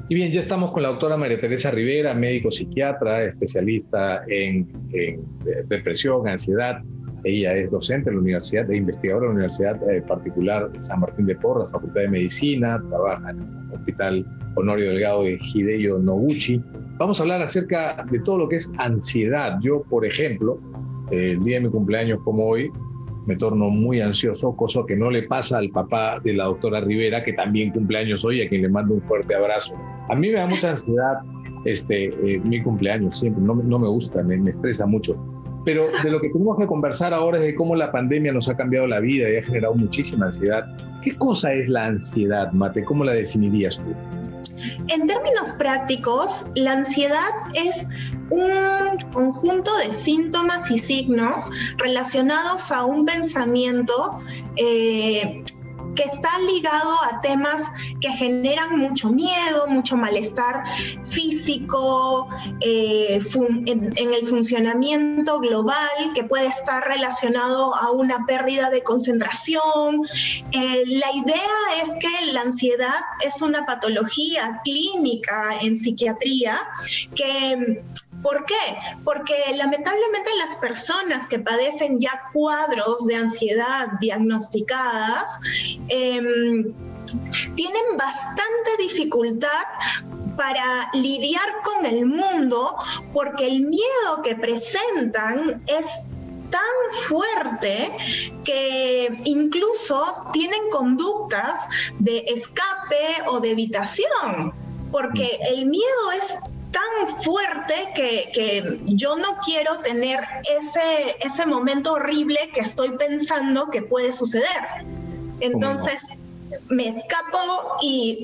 Y bien, ya estamos con la doctora María Teresa Rivera, médico psiquiatra, especialista en depresión, ansiedad. Ella es docente en la universidad e investigadora en la Universidad Particular de San Martín de Porres, Facultad de Medicina, trabaja en el Hospital Honorio Delgado de Hideo Noguchi. Vamos a hablar acerca de todo lo que es ansiedad. Yo, por ejemplo, el día de mi cumpleaños como hoy, me torno muy ansioso, cosa que no le pasa al papá de la doctora Rivera, que también cumpleaños hoy, a quien le mando un fuerte abrazo. A mí me da mucha ansiedad mi cumpleaños, siempre, no me gusta, me estresa mucho. Pero de lo que tenemos que conversar ahora es de cómo la pandemia nos ha cambiado la vida y ha generado muchísima ansiedad. ¿Qué cosa es la ansiedad, Mate? ¿Cómo la definirías tú? En términos prácticos, la ansiedad es un conjunto de síntomas y signos relacionados a un pensamiento que está ligado a temas que generan mucho miedo, mucho malestar físico, en el funcionamiento global, que puede estar relacionado a una pérdida de concentración. La idea es que la ansiedad es una patología clínica en psiquiatría que... ¿Por qué? Porque lamentablemente las personas que padecen ya cuadros de ansiedad diagnosticadas tienen bastante dificultad para lidiar con el mundo porque el miedo que presentan es tan fuerte que incluso tienen conductas de escape o de evitación, porque el miedo es tan fuerte que yo no quiero tener ese momento horrible que estoy pensando que puede suceder. Entonces me escapo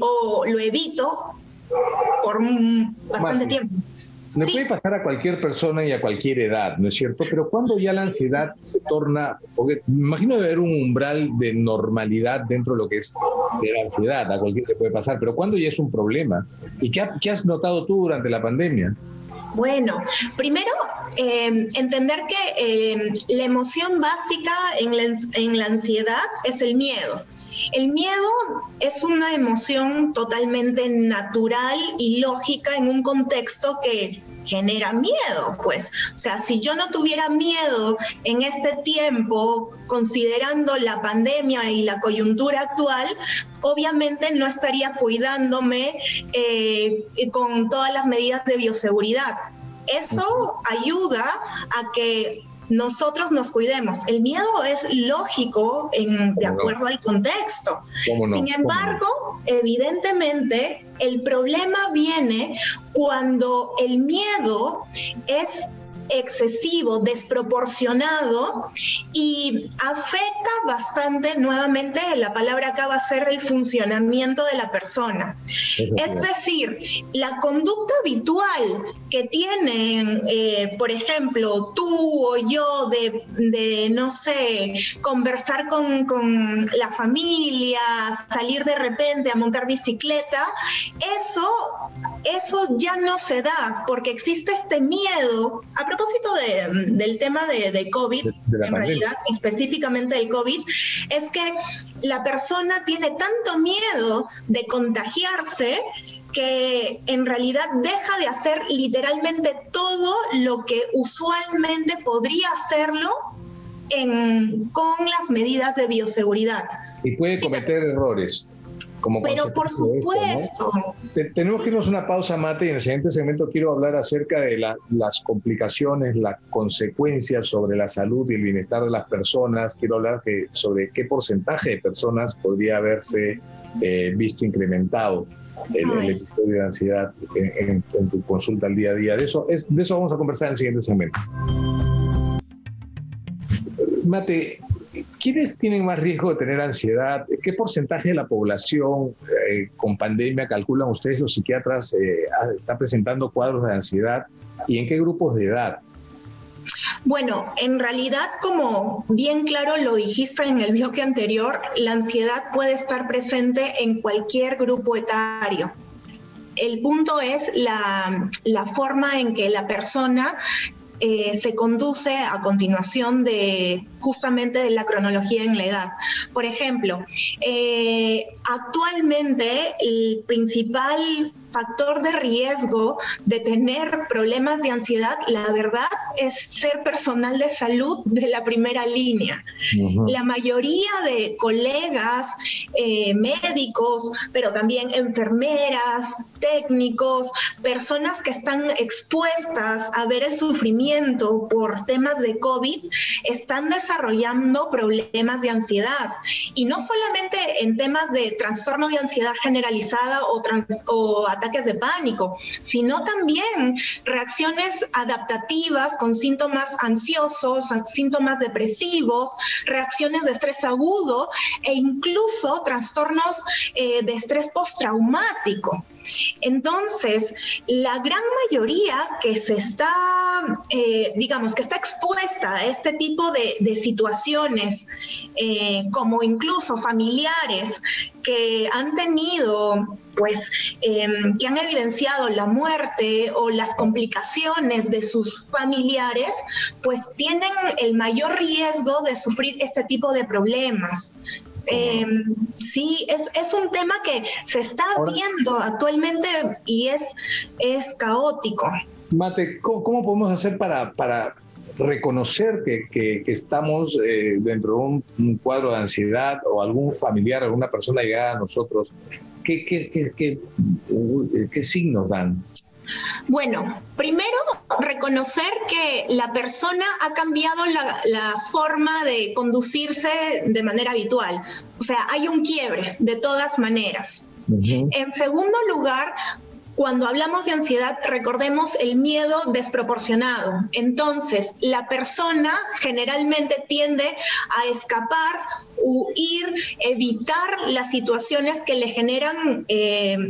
o lo evito por bastante tiempo. Le puede pasar a cualquier persona y a cualquier edad, ¿no es cierto? Pero cuando ya la ansiedad se torna, porque me imagino debe haber un umbral de normalidad dentro de lo que es de la ansiedad, a cualquiera le puede pasar, pero cuando ya es un problema. ¿Y qué has notado tú durante la pandemia? Bueno, primero entender que la emoción básica en la ansiedad es el miedo. El miedo es una emoción totalmente natural y lógica en un contexto que genera miedo, pues. O sea, si yo no tuviera miedo en este tiempo, considerando la pandemia y la coyuntura actual, obviamente no estaría cuidándome con todas las medidas de bioseguridad. Eso ayuda a que nosotros nos cuidemos. El miedo es lógico de acuerdo al contexto. Sin embargo, evidentemente, el problema viene cuando el miedo es excesivo, desproporcionado y afecta bastante, nuevamente la palabra acá va a ser el funcionamiento de la persona. Es decir, la conducta habitual que tienen, por ejemplo, tú o yo de no sé, conversar con la familia, salir de repente a montar bicicleta, eso ya no se da porque existe este miedo. A propósito del tema de COVID, en realidad, específicamente del COVID, es que la persona tiene tanto miedo de contagiarse que en realidad deja de hacer literalmente todo lo que usualmente podría hacerlo con las medidas de bioseguridad. Y puede cometer errores. Pero por supuesto. ¿No? Tenemos que irnos a una pausa, Mate, y en el siguiente segmento quiero hablar acerca de las complicaciones, las consecuencias sobre la salud y el bienestar de las personas. Quiero hablar sobre qué porcentaje de personas podría haberse visto incrementado el episodio de ansiedad en tu consulta al día a día. De eso vamos a conversar en el siguiente segmento. Mate, ¿quiénes tienen más riesgo de tener ansiedad? ¿Qué porcentaje de la población con pandemia calculan ustedes, los psiquiatras, está presentando cuadros de ansiedad? ¿Y en qué grupos de edad? Bueno, en realidad, como bien claro lo dijiste en el bloque anterior, la ansiedad puede estar presente en cualquier grupo etario. El punto es la forma en que la persona se conduce a continuación de justamente de la cronología en la edad. Por ejemplo, actualmente el principal factor de riesgo de tener problemas de ansiedad, la verdad, es ser personal de salud de la primera línea. Uh-huh. La mayoría de colegas, médicos, pero también enfermeras, técnicos, personas que están expuestas a ver el sufrimiento por temas de COVID, están desarrollando problemas de ansiedad. Y no solamente en temas de trastorno de ansiedad generalizada o ataques de pánico, sino también reacciones adaptativas con síntomas ansiosos, síntomas depresivos, reacciones de estrés agudo e incluso trastornos de estrés postraumático. Entonces, la gran mayoría que se está, que está expuesta a este tipo de situaciones, como incluso familiares que han tenido, que han evidenciado la muerte o las complicaciones de sus familiares, pues tienen el mayor riesgo de sufrir este tipo de problemas. Sí, es un tema que se está viendo actualmente y es caótico. Mate, ¿cómo podemos hacer para reconocer que estamos dentro de un cuadro de ansiedad o algún familiar, alguna persona llegada a nosotros? ¿Qué signos dan? Bueno, primero reconocer que la persona ha cambiado la forma de conducirse de manera habitual. O sea, hay un quiebre de todas maneras. Uh-huh. En segundo lugar, cuando hablamos de ansiedad, recordemos el miedo desproporcionado. Entonces, la persona generalmente tiende a escapar, huir, evitar las situaciones que le generan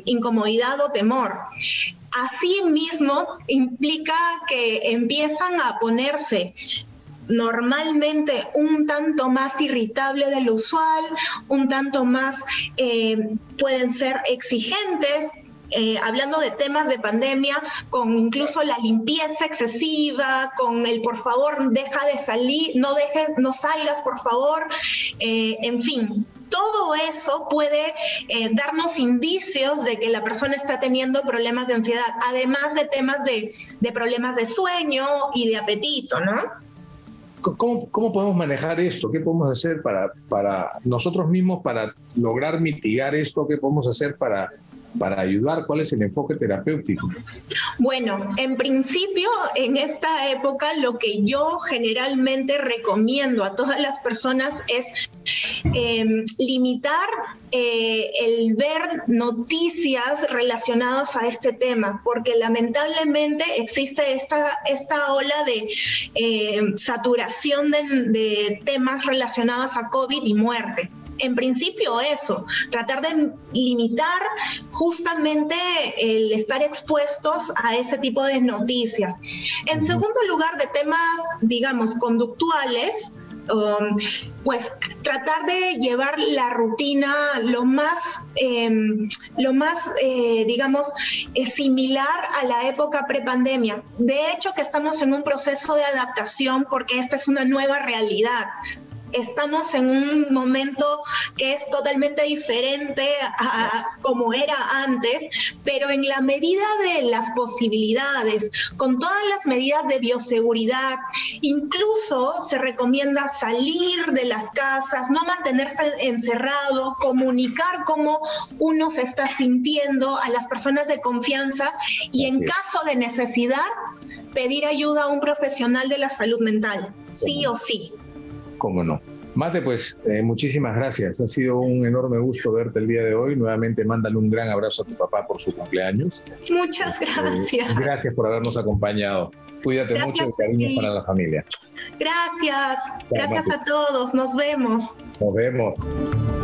incomodidad o temor. Asimismo, implica que empiezan a ponerse normalmente un tanto más irritable de lo usual, un tanto más pueden ser exigentes, hablando de temas de pandemia, con incluso la limpieza excesiva, con el por favor deja de salir, no salgas por favor, en fin. Todo eso puede darnos indicios de que la persona está teniendo problemas de ansiedad, además de temas de problemas de sueño y de apetito, ¿no? ¿Cómo podemos manejar esto? ¿Qué podemos hacer para nosotros mismos, para lograr mitigar esto? ¿Qué podemos hacer para ayudar? ¿Cuál es el enfoque terapéutico? Bueno, en principio, en esta época, lo que yo generalmente recomiendo a todas las personas es limitar el ver noticias relacionadas a este tema, porque lamentablemente existe esta ola de saturación de temas relacionados a COVID y muerte. En principio eso, tratar de limitar justamente el estar expuestos a ese tipo de noticias. En segundo lugar, de temas, digamos, conductuales, pues tratar de llevar la rutina lo más similar a la época prepandemia. De hecho, que estamos en un proceso de adaptación porque esta es una nueva realidad. Estamos en un momento que es totalmente diferente a como era antes, pero en la medida de las posibilidades, con todas las medidas de bioseguridad, incluso se recomienda salir de las casas, no mantenerse encerrado, comunicar cómo uno se está sintiendo a las personas de confianza y en caso de necesidad, pedir ayuda a un profesional de la salud mental, sí o sí. ¿Cómo no? Mate, pues muchísimas gracias. Ha sido un enorme gusto verte el día de hoy. Nuevamente, mándale un gran abrazo a tu papá por su cumpleaños. Muchas gracias. Gracias por habernos acompañado. Cuídate mucho y cariños para la familia. Gracias. Gracias a todos. Nos vemos. Nos vemos.